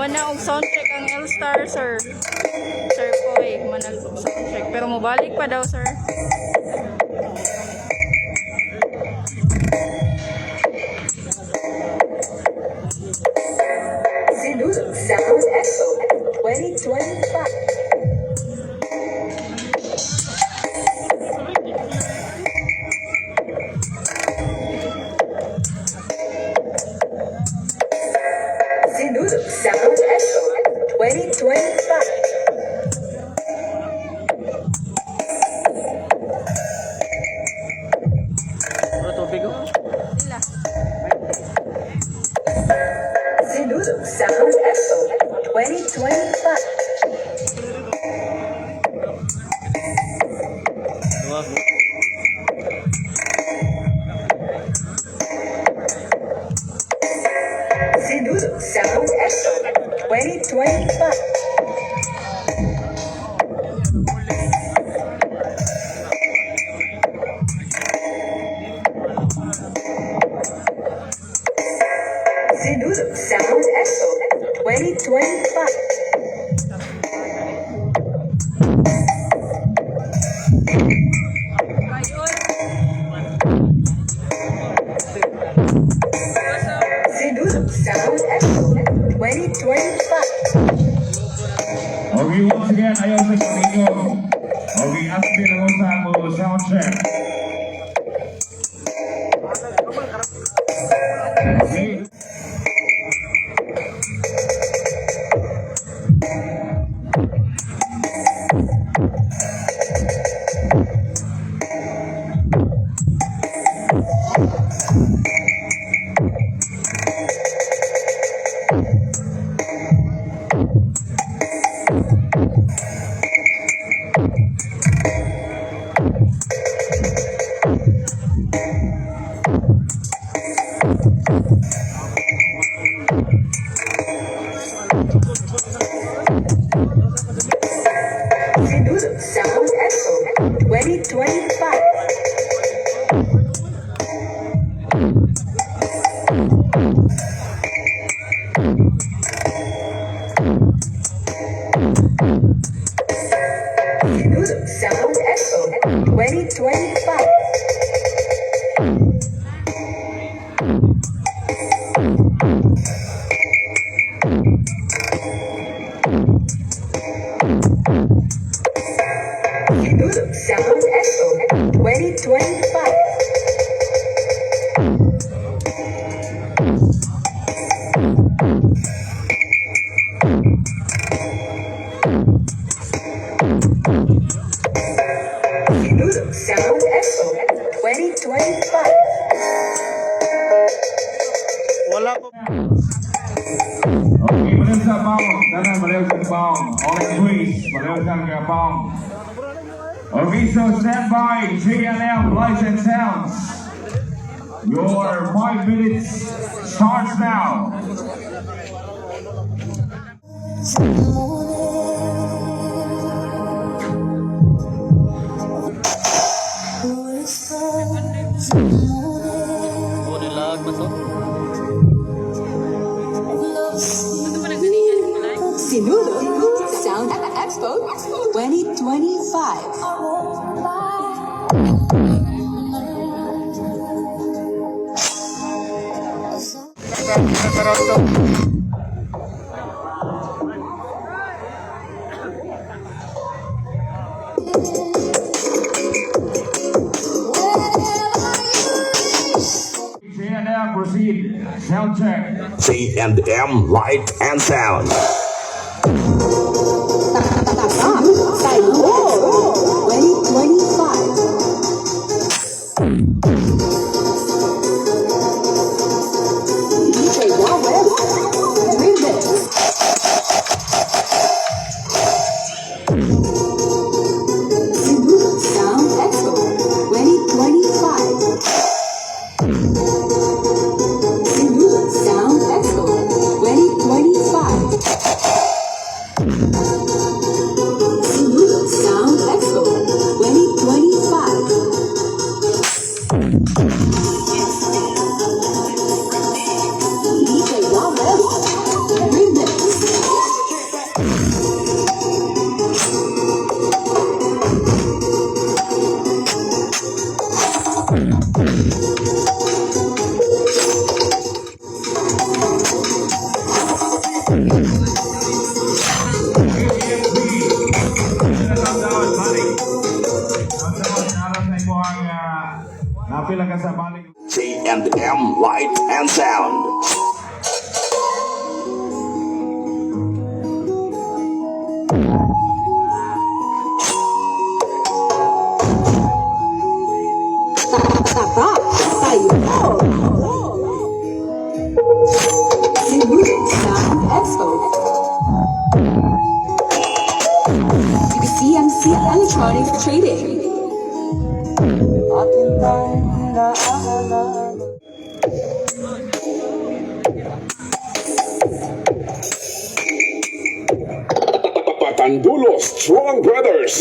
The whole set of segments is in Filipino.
Muna og soundcheck ang L-Star, sir. Sir po muna og soundcheck. Pero mabalik pa daw, sir. Sinulog Sound Expo 2025. Sinulog Sound Expo 2025. Sinulog Sound Expo 2025. Sinulog Sound Expo 2025. Sinulog Sound Expo 2025. Sinulog Sound Expo 2025. Okay, once again, ayaw sa ninyo. Okay, active na sa mo sound check. Okay. Sinulog Sound Expo 2025. Sinulog Sound Expo 2025. Sinulog Sound Expo 2025. Sinulog Sound Expo 2025. Wala ko. Okay, maliw sa pound. Danan, maliw sa pound. All in grease. Maliw sa pound. Okay, so stand by. JLM Lights and Sounds. Your 5 minutes starts now. Lag masuk. Sinulog Sound Expo 2025. JLM proceed. Sound check. C&M Light and Sound. Sinulog 2025. DJ Pila ka sa balik. J&M Light and Sound. Tatak tayo. Sinulog Sound Expo. CMC Electronic Trading. Patandulo Strong Brothers.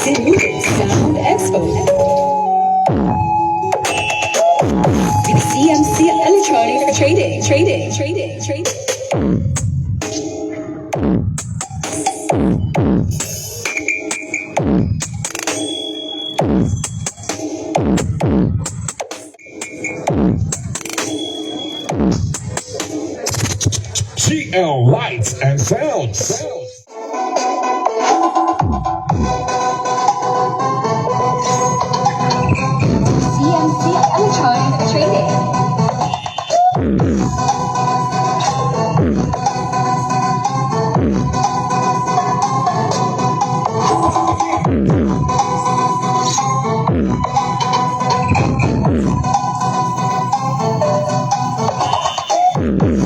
Sinulog Sound Expo. CMC Electronic Trading. GL Lights and Sounds. CMC Electronic Trading.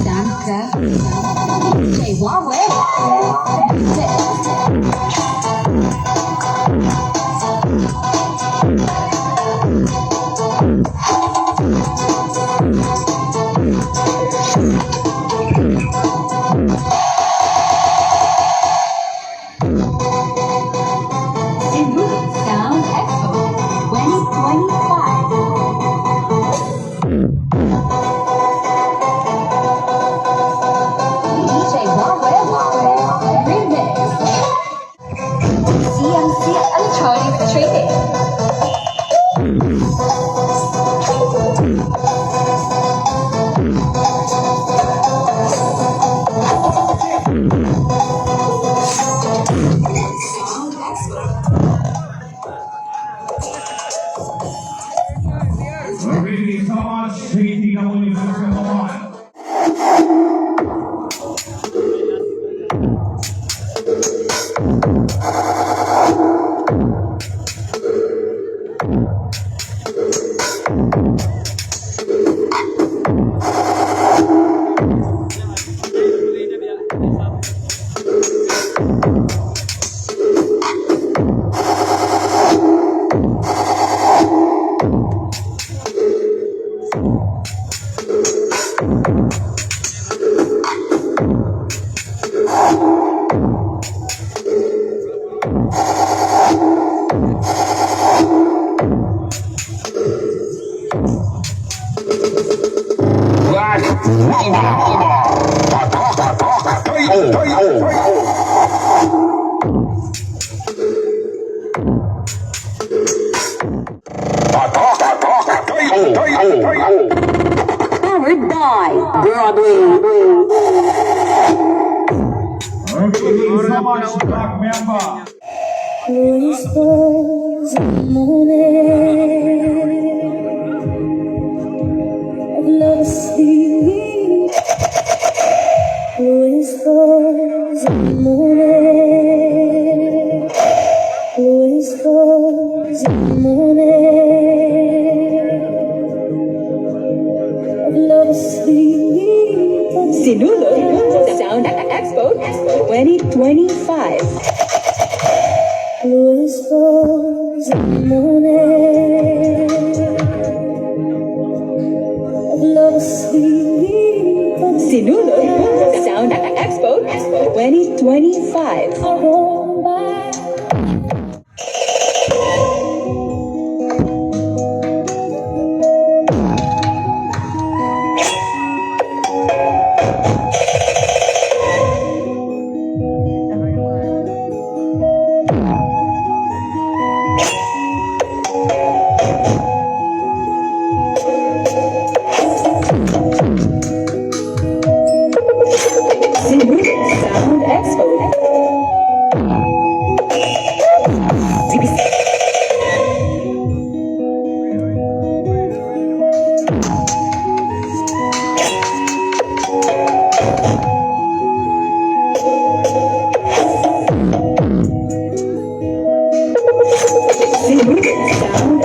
Soundcraft. DJ Huawei. Sinulog Sound Expo 2025. DJ Huawei Remix. CMC Electronic Trading. Sound Expo. Really so much. Hindi ka muli sa mga. Powered by Broadway. Okay, so much. Black member. Sinulog Sound Expo 2025. Sinulog Sound Expo 2025.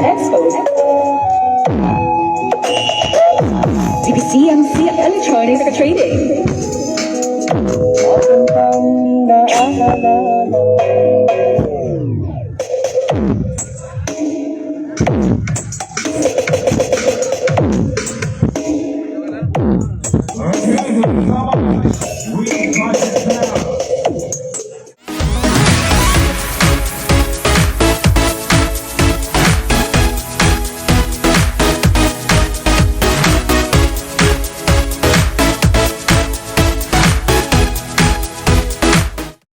Expo. CMC Electronics Trading.